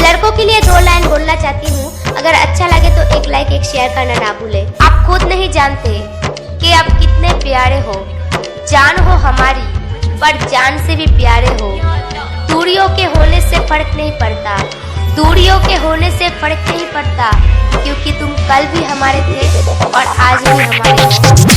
लड़कों के लिए 2 लाइन बोलना चाहती हूँ। अगर अच्छा लगे तो एक लाइक एक शेयर करना ना भूले। आप खुद नहीं जानते कि आप कितने प्यारे हो। जान हो हमारी पर जान से भी प्यारे हो। दूरियों के होने से फर्क नहीं पड़ता, दूरियों के होने से फर्क नहीं पड़ता, क्योंकि तुम कल भी हमारे थे और आज भी हमारे हो।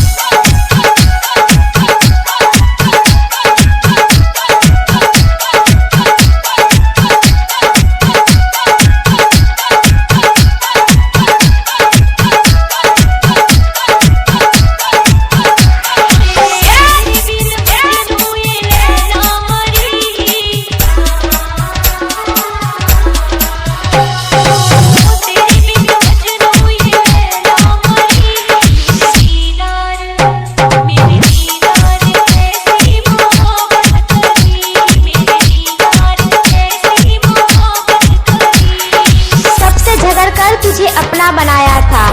तुझे अपना बनाया था,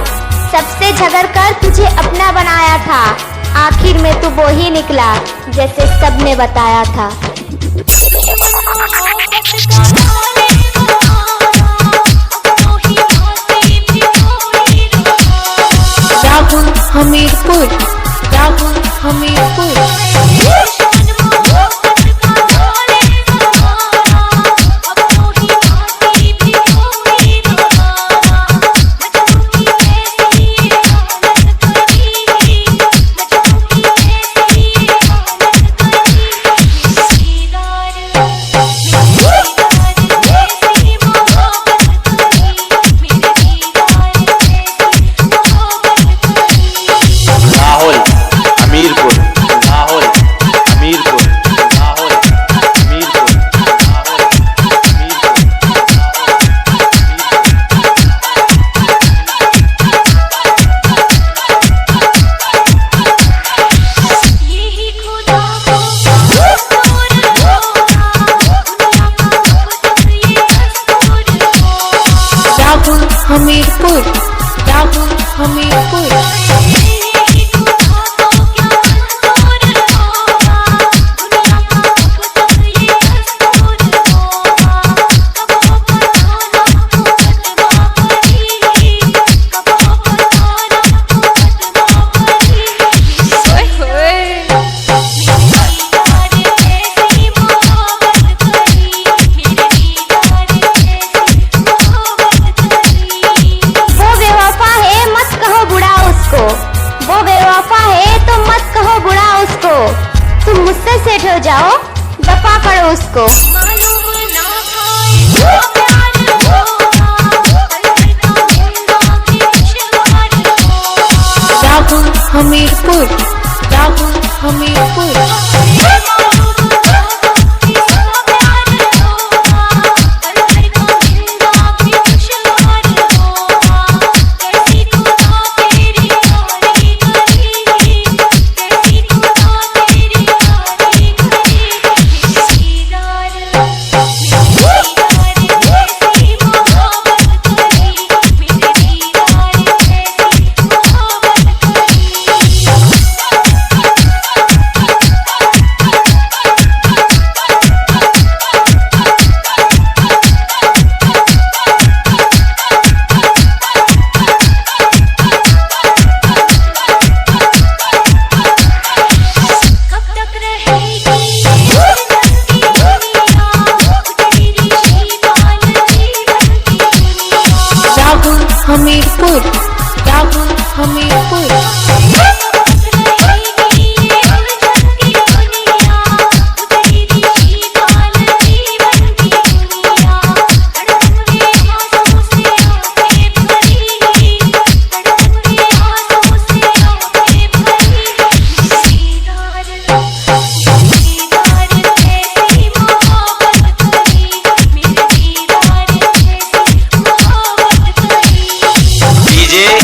सबसे झगड़ कर तुझे अपना बनाया था। आखिर में तू वो ही निकला जैसे सबने बताया था। राहुल हमीरपुर, राहुल हमीरपुर। हमीरपुर, राहुल हमीरपुर। तुम मुझसे सेट हो जाओ, दफा करो उसको। राहुल हमीरपुर, राहुल हमीरपुर। हमीरपुर, राहुल हमीरपुर। DJ